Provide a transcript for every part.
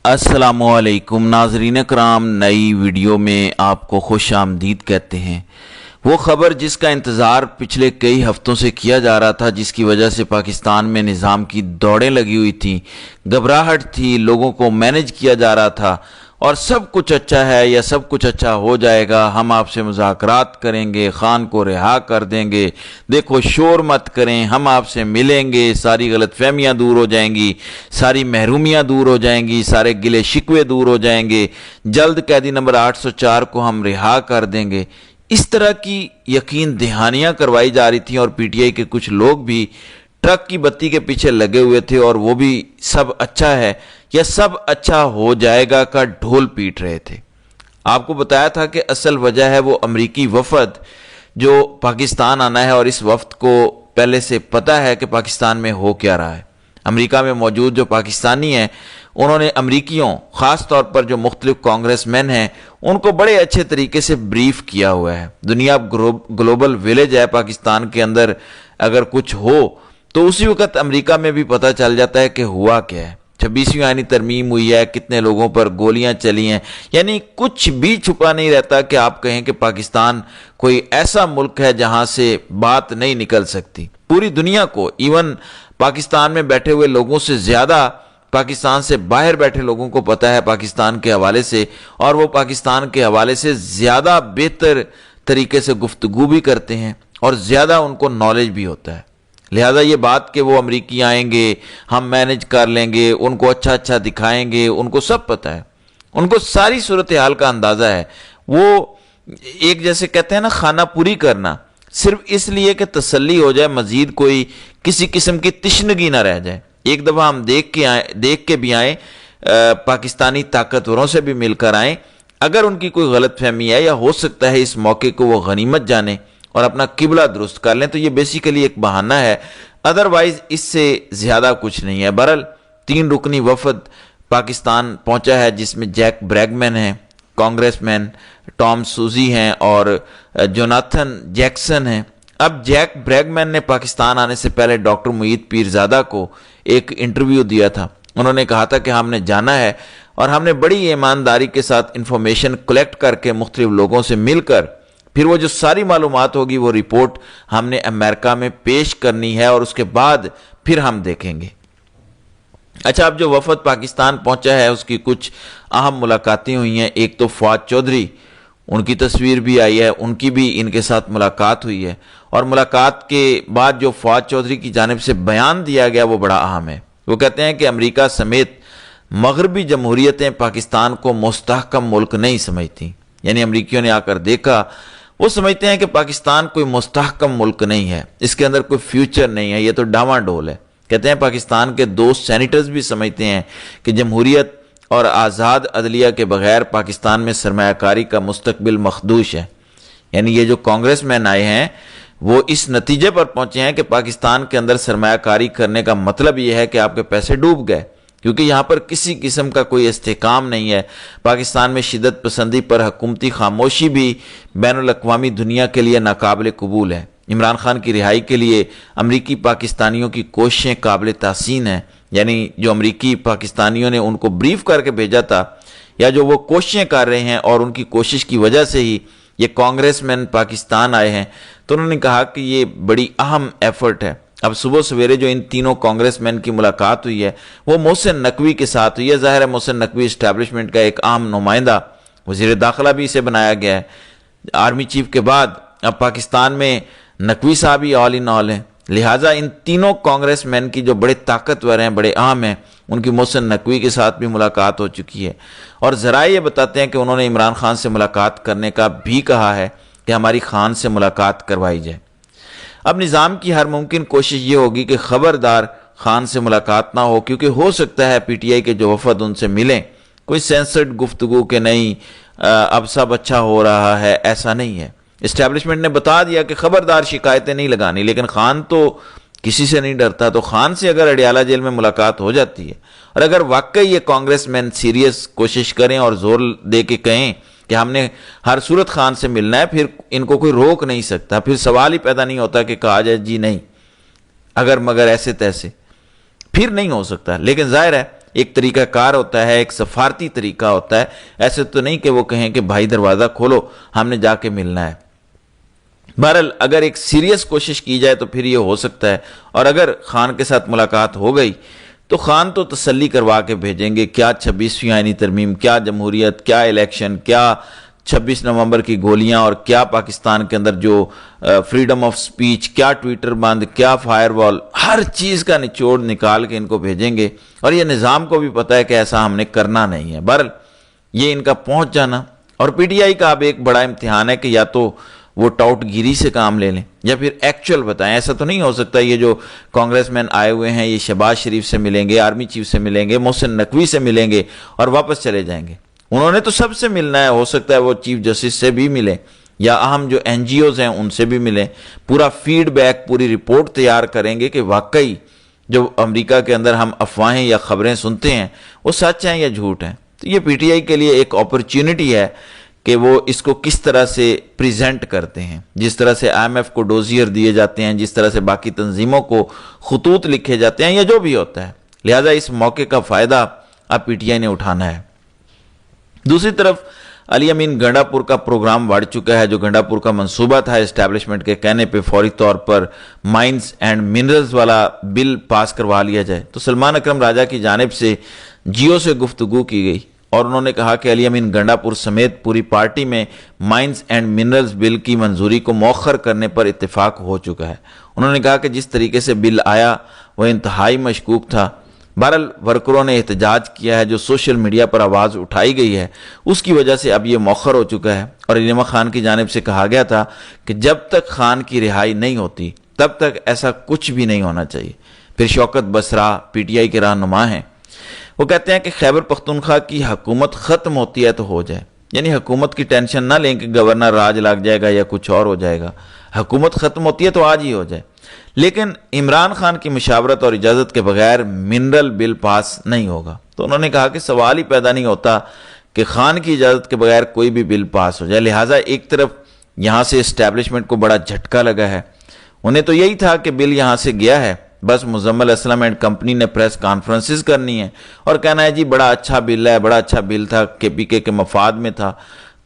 السلام علیکم ناظرین کرام، نئی ویڈیو میں آپ کو خوش آمدید کہتے ہیں۔ وہ خبر جس کا انتظار پچھلے کئی ہفتوں سے کیا جا رہا تھا، جس کی وجہ سے پاکستان میں نظام کی دوڑیں لگی ہوئی تھیں، گھبراہٹ تھی، لوگوں کو مینج کیا جا رہا تھا اور سب کچھ اچھا ہے یا سب کچھ اچھا ہو جائے گا، ہم آپ سے مذاکرات کریں گے، خان کو رہا کر دیں گے، دیکھو شور مت کریں، ہم آپ سے ملیں گے، ساری غلط فہمیاں دور ہو جائیں گی، ساری محرومیاں دور ہو جائیں گی، سارے گلے شکوے دور ہو جائیں گے، جلد قیدی نمبر 804 کو ہم رہا کر دیں گے۔ اس طرح کی یقین دہانیاں کروائی جا رہی تھیں اور پی ٹی آئی کے کچھ لوگ بھی ٹرک کی بتی کے پیچھے لگے ہوئے تھے اور وہ بھی سب اچھا ہے یا سب اچھا ہو جائے گا کا ڈھول پیٹ رہے تھے۔ آپ کو بتایا تھا کہ اصل وجہ ہے وہ امریکی وفد جو پاکستان آنا ہے، اور اس وفد کو پہلے سے پتہ ہے کہ پاکستان میں ہو کیا رہا ہے۔ امریکہ میں موجود جو پاکستانی ہیں، انہوں نے امریکیوں، خاص طور پر جو مختلف کانگریس مین ہیں، ان کو بڑے اچھے طریقے سے بریف کیا ہوا ہے۔ دنیا گلوبل ویلیج ہے، پاکستان کے اندر اگر کچھ ہو تو اسی وقت امریکہ میں بھی پتہ چل جاتا ہے کہ ہوا کیا ہے۔ 26ویں آئینی ترمیم ہوئی ہے، کتنے لوگوں پر گولیاں چلی ہیں، یعنی کچھ بھی چھپا نہیں رہتا کہ آپ کہیں کہ پاکستان کوئی ایسا ملک ہے جہاں سے بات نہیں نکل سکتی۔ پوری دنیا کو، ایون پاکستان میں بیٹھے ہوئے لوگوں سے زیادہ پاکستان سے باہر بیٹھے لوگوں کو پتہ ہے پاکستان کے حوالے سے، اور وہ پاکستان کے حوالے سے زیادہ بہتر طریقے سے گفتگو بھی کرتے ہیں اور زیادہ ان کو نالج بھی ہوتا ہے۔ لہذا یہ بات کہ وہ امریکی آئیں گے، ہم مینج کر لیں گے، ان کو اچھا اچھا دکھائیں گے، ان کو سب پتہ ہے، ان کو ساری صورتحال کا اندازہ ہے۔ وہ ایک جیسے کہتے ہیں نا خانہ پوری کرنا، صرف اس لیے کہ تسلی ہو جائے، مزید کوئی کسی قسم کی تشنگی نہ رہ جائے۔ ایک دفعہ ہم دیکھ کے بھی آئیں، پاکستانی طاقتوروں سے بھی مل کر آئیں، اگر ان کی کوئی غلط فہمی ہے یا ہو سکتا ہے اس موقع کو وہ غنیمت جانیں اور اپنا قبلہ درست کر لیں، تو یہ بیسیکلی ایک بہانہ ہے، ادروائز اس سے زیادہ کچھ نہیں ہے۔ بہرحال 3 رکنی وفد پاکستان پہنچا ہے، جس میں جیک بریگمن ہیں، کانگریس مین ٹام سوزی ہیں اور جوناتھن جیکسن ہیں۔ اب جیک بریگمن نے پاکستان آنے سے پہلے ڈاکٹر معید پیرزادہ کو ایک انٹرویو دیا تھا۔ انہوں نے کہا تھا کہ ہم نے جانا ہے اور ہم نے بڑی ایمانداری کے ساتھ انفارمیشن کلیکٹ کر کے مختلف لوگوں سے مل کر پھر وہ جو ساری معلومات ہوگی وہ رپورٹ ہم نے امریکہ میں پیش کرنی ہے، اور اس کے بعد پھر ہم دیکھیں گے۔ اچھا، اب جو وفد پاکستان پہنچا ہے اس کی کچھ اہم ملاقاتیں ہوئی ہیں۔ ایک تو فواد چودھری، ان کی تصویر بھی آئی ہے، ان کی بھی ان کے ساتھ ملاقات ہوئی ہے، اور ملاقات کے بعد جو فواد چودھری کی جانب سے بیان دیا گیا وہ بڑا اہم ہے۔ وہ کہتے ہیں کہ امریکہ سمیت مغربی جمہوریتیں پاکستان کو مستحکم ملک نہیں سمجھتی، یعنی امریکیوں نے آ کر دیکھا، وہ سمجھتے ہیں کہ پاکستان کوئی مستحکم ملک نہیں ہے، اس کے اندر کوئی فیوچر نہیں ہے، یہ تو ڈاواں ڈول ہے۔ کہتے ہیں پاکستان کے دوست سینیٹرز بھی سمجھتے ہیں کہ جمہوریت اور آزاد عدلیہ کے بغیر پاکستان میں سرمایہ کاری کا مستقبل مخدوش ہے۔ یعنی یہ جو کانگریس مین آئے ہیں وہ اس نتیجے پر پہنچے ہیں کہ پاکستان کے اندر سرمایہ کاری کرنے کا مطلب یہ ہے کہ آپ کے پیسے ڈوب گئے، کیونکہ یہاں پر کسی قسم کا کوئی استحکام نہیں ہے۔ پاکستان میں شدت پسندی پر حکومتی خاموشی بھی بین الاقوامی دنیا کے لیے ناقابل قبول ہے۔ عمران خان کی رہائی کے لیے امریکی پاکستانیوں کی کوششیں قابل تحسین ہیں، یعنی جو امریکی پاکستانیوں نے ان کو بریف کر کے بھیجا تھا، یا جو وہ کوششیں کر رہے ہیں، اور ان کی کوشش کی وجہ سے ہی یہ کانگریس مین پاکستان آئے ہیں، تو انہوں نے کہا کہ یہ بڑی اہم ایفرٹ ہے۔ اب صبح سویرے جو ان تینوں کانگریس مین کی ملاقات ہوئی ہے وہ محسن نقوی کے ساتھ ہوئی ہے۔ ظاہر ہے محسن نقوی اسٹیبلشمنٹ کا ایک اہم نمائندہ، وزیر داخلہ بھی اسے بنایا گیا ہے۔ آرمی چیف کے بعد اب پاکستان میں نقوی صاحب ہی آل ان آل ہیں، لہٰذا ان تینوں کانگریس مین کی جو بڑے طاقتور ہیں، بڑے اہم ہیں، ان کی محسن نقوی کے ساتھ بھی ملاقات ہو چکی ہے، اور ذرائع یہ بتاتے ہیں کہ انہوں نے عمران خان سے ملاقات کرنے کا بھی کہا ہے کہ ہماری خان سے ملاقات کروائی جائے۔ اب نظام کی ہر ممکن کوشش یہ ہوگی کہ خبردار خان سے ملاقات نہ ہو، کیونکہ ہو سکتا ہے پی ٹی آئی کے جو وفد ان سے ملیں، کوئی سینسرڈ گفتگو کہ نہیں اب سب اچھا ہو رہا ہے، ایسا نہیں ہے۔ اسٹیبلشمنٹ نے بتا دیا کہ خبردار شکایتیں نہیں لگانی، لیکن خان تو کسی سے نہیں ڈرتا، تو خان سے اگر اڈیالہ جیل میں ملاقات ہو جاتی ہے، اور اگر واقعی یہ کانگریس مین سیریس کوشش کریں اور زور دے کے کہیں کہ ہم نے ہر صورت خان سے ملنا ہے، پھر ان کو کوئی روک نہیں سکتا، پھر سوال ہی پیدا نہیں ہوتا کہ کہا جائے جی نہیں، اگر مگر ایسے تیسے پھر نہیں ہو سکتا۔ لیکن ظاہر ہے ایک طریقہ کار ہوتا ہے، ایک سفارتی طریقہ ہوتا ہے، ایسے تو نہیں کہ وہ کہیں کہ بھائی دروازہ کھولو ہم نے جا کے ملنا ہے۔ بہرحال اگر ایک سیریس کوشش کی جائے تو پھر یہ ہو سکتا ہے، اور اگر خان کے ساتھ ملاقات ہو گئی تو خان تو تسلی کروا کے بھیجیں گے، کیا 26ویں آئینی ترمیم، کیا جمہوریت، کیا الیکشن، کیا 26 نومبر کی گولیاں، اور کیا پاکستان کے اندر جو فریڈم آف سپیچ، کیا ٹویٹر بند، کیا فائر وال، ہر چیز کا نچوڑ نکال کے ان کو بھیجیں گے، اور یہ نظام کو بھی پتہ ہے کہ ایسا ہم نے کرنا نہیں ہے۔ بہرحال یہ ان کا پہنچ جانا، اور پی ٹی آئی کا اب ایک بڑا امتحان ہے کہ یا تو وہ ٹاؤٹ گیری سے کام لے لیں یا پھر ایکچول بتائیں۔ ایسا تو نہیں ہو سکتا یہ جو کانگریس مین آئے ہوئے ہیں یہ شہباز شریف سے ملیں گے، آرمی چیف سے ملیں گے، محسن نقوی سے ملیں گے اور واپس چلے جائیں گے۔ انہوں نے تو سب سے ملنا ہے، ہو سکتا ہے وہ چیف جسٹس سے بھی ملیں یا اہم جو این جی اوز ہیں ان سے بھی ملیں، پورا فیڈ بیک، پوری رپورٹ تیار کریں گے کہ واقعی جو امریکہ کے اندر ہم افواہیں یا خبریں سنتے ہیں وہ سچ ہیں یا جھوٹ ہیں۔ تو یہ پی ٹی آئی کے لیے ایک اپرچونٹی ہے کہ وہ اس کو کس طرح سے پریزنٹ کرتے ہیں، جس طرح سے آئی ایم ایف کو ڈوزیئر دیے جاتے ہیں، جس طرح سے باقی تنظیموں کو خطوط لکھے جاتے ہیں یا جو بھی ہوتا ہے، لہذا اس موقع کا فائدہ اب پی ٹی آئی نے اٹھانا ہے۔ دوسری طرف علی امین گنڈا پور کا پروگرام بڑھ چکا ہے۔ جو گنڈا پور کا منصوبہ تھا اسٹیبلشمنٹ کے کہنے پہ فوری طور پر مائنز اینڈ منرلز والا بل پاس کروا لیا جائے، تو سلمان اکرم راجہ کی جانب سے جیو سے گفتگو کی گئی اور انہوں نے کہا کہ علی امین گنڈا پور سمیت پوری پارٹی میں مائنز اینڈ منرلز بل کی منظوری کو مؤخر کرنے پر اتفاق ہو چکا ہے۔ انہوں نے کہا کہ جس طریقے سے بل آیا وہ انتہائی مشکوک تھا۔ بہرحال ورکروں نے احتجاج کیا ہے، جو سوشل میڈیا پر آواز اٹھائی گئی ہے اس کی وجہ سے اب یہ مؤخر ہو چکا ہے، اور علیمہ خان کی جانب سے کہا گیا تھا کہ جب تک خان کی رہائی نہیں ہوتی تب تک ایسا کچھ بھی نہیں ہونا چاہیے۔ پھر شوکت بسرا پی ٹی آئی کے رہنما ہیں، وہ کہتے ہیں کہ خیبر پختونخوا کی حکومت ختم ہوتی ہے تو ہو جائے، یعنی حکومت کی ٹینشن نہ لیں کہ گورنر راج لگ جائے گا یا کچھ اور ہو جائے گا، حکومت ختم ہوتی ہے تو آج ہی ہو جائے، لیکن عمران خان کی مشاورت اور اجازت کے بغیر منرل بل پاس نہیں ہوگا۔ تو انہوں نے کہا کہ سوال ہی پیدا نہیں ہوتا کہ خان کی اجازت کے بغیر کوئی بھی بل پاس ہو جائے، لہٰذا ایک طرف یہاں سے اسٹیبلشمنٹ کو بڑا جھٹکا لگا ہے، انہیں تو یہی تھا کہ بل یہاں سے گیا ہے، بس مزمل اسلم اینڈ کمپنی نے پریس کانفرنسز کرنی ہے اور کہنا ہے جی بڑا اچھا بل ہے، بڑا اچھا بل تھا، کے پی کے مفاد میں تھا،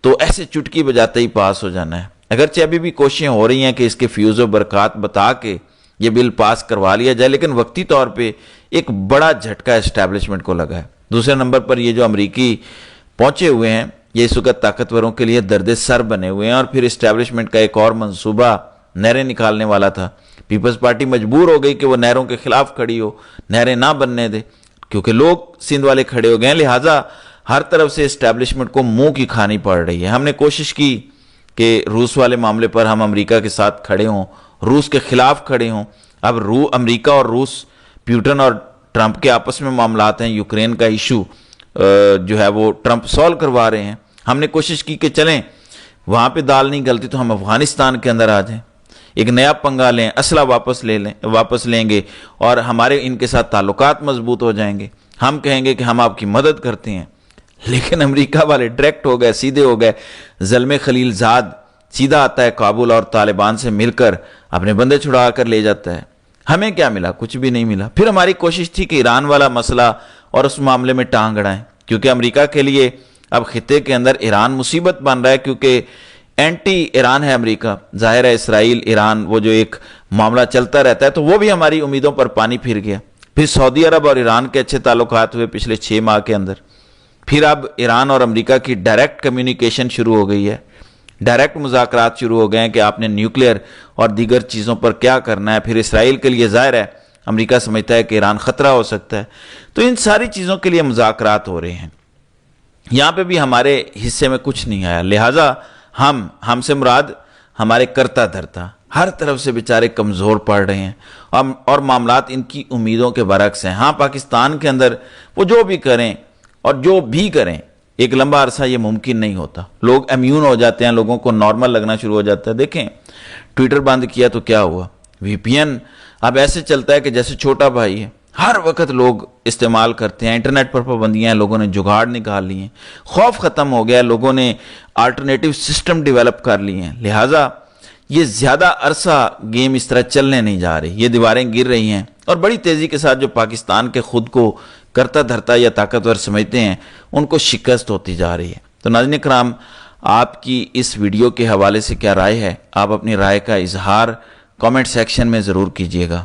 تو ایسے چٹکی بجاتے ہی پاس ہو جانا ہے۔ اگرچہ ابھی بھی کوششیں ہو رہی ہیں کہ اس کے فیوز و برکات بتا کے یہ بل پاس کروا لیا جائے، لیکن وقتی طور پہ ایک بڑا جھٹکا اسٹیبلشمنٹ کو لگا ہے۔ دوسرے نمبر پر یہ جو امریکی پہنچے ہوئے ہیں یہ اس وقت طاقتوروں کے لیے درد سر بنے ہوئے ہیں، اور پھر اسٹیبلشمنٹ کا ایک اور منصوبہ نہریں نکالنے والا تھا۔ پیپلز پارٹی مجبور ہو گئی کہ وہ نہروں کے خلاف کھڑی ہو، نہریں نہ بننے دے، کیونکہ لوگ سندھ والے کھڑے ہو گئے ہیں، لہٰذا ہر طرف سے اسٹیبلشمنٹ کو منہ کی کھانی پڑ رہی ہے۔ ہم نے کوشش کی کہ روس والے معاملے پر ہم امریکہ کے ساتھ کھڑے ہوں، روس کے خلاف کھڑے ہوں، اب امریکہ اور روس، پیوٹن اور ٹرمپ کے آپس میں معاملات ہیں، یوکرین کا ایشو جو ہے وہ ٹرمپ سولو کروا رہے ہیں۔ ہم نے کوشش کی کہ چلیں وہاں پہ دال نہیں گلتی تو ہم افغانستان کے اندر آ جائیں، ایک نیا پنگا لیں، اسلحہ واپس لیں گے اور ہمارے ان کے ساتھ تعلقات مضبوط ہو جائیں گے، ہم کہیں گے کہ ہم آپ کی مدد کرتے ہیں۔ لیکن امریکہ والے ڈائریکٹ ہو گئے، سیدھے ہو گئے۔ زلمے خلیل زاد سیدھا آتا ہے کابل اور طالبان سے مل کر اپنے بندے چھڑا کر لے جاتا ہے۔ ہمیں کیا ملا؟ کچھ بھی نہیں ملا۔ پھر ہماری کوشش تھی کہ ایران والا مسئلہ اور اس معاملے میں ٹانگ اڑائیں، کیونکہ امریکہ کے لیے اب خطے کے اندر ایران مصیبت بن رہا ہے، کیونکہ اینٹی ایران ہے امریکہ، ظاہر ہے اسرائیل ایران وہ جو ایک معاملہ چلتا رہتا ہے، تو وہ بھی ہماری امیدوں پر پانی پھر گیا۔ پھر سعودی عرب اور ایران کے اچھے تعلقات ہوئے پچھلے 6 ماہ کے اندر، پھر اب ایران اور امریکہ کی ڈائریکٹ کمیونیکیشن شروع ہو گئی ہے، ڈائریکٹ مذاکرات شروع ہو گئے ہیں کہ آپ نے نیوکلیئر اور دیگر چیزوں پر کیا کرنا ہے۔ پھر اسرائیل کے لیے ظاہر ہے امریکہ سمجھتا ہے کہ ایران خطرہ ہو سکتا ہے، تو ان ساری چیزوں کے لیے مذاکرات ہو رہے ہیں۔ یہاں پہ بھی ہمارے حصے میں کچھ نہیں آیا، لہٰذا ہم سے مراد ہمارے کرتا دھرتا ہر طرف سے بیچارے کمزور پڑ رہے ہیں، اور معاملات ان کی امیدوں کے برعکس ہیں۔ ہاں پاکستان کے اندر وہ جو بھی کریں اور جو بھی کریں ایک لمبا عرصہ یہ ممکن نہیں ہوتا، لوگ امیون ہو جاتے ہیں، لوگوں کو نارمل لگنا شروع ہو جاتا ہے۔ دیکھیں ٹویٹر بند کیا تو کیا ہوا، وی پی این اب ایسے چلتا ہے کہ جیسے چھوٹا بھائی ہے، ہر وقت لوگ استعمال کرتے ہیں، انٹرنیٹ پر پابندیاں ہیں، لوگوں نے جگاڑ نکال لی ہیں، خوف ختم ہو گیا، لوگوں نے آلٹرنیٹیو سسٹم ڈیولپ کر لی ہیں، لہٰذا یہ زیادہ عرصہ گیم اس طرح چلنے نہیں جا رہی، یہ دیواریں گر رہی ہیں، اور بڑی تیزی کے ساتھ جو پاکستان کے خود کو کرتا دھرتا یا طاقتور سمجھتے ہیں ان کو شکست ہوتی جا رہی ہے۔ تو ناظرین کرام، آپ کی اس ویڈیو کے حوالے سے کیا رائے ہے؟ آپ اپنی رائے کا اظہار کامنٹ سیکشن میں ضرور کیجیے گا۔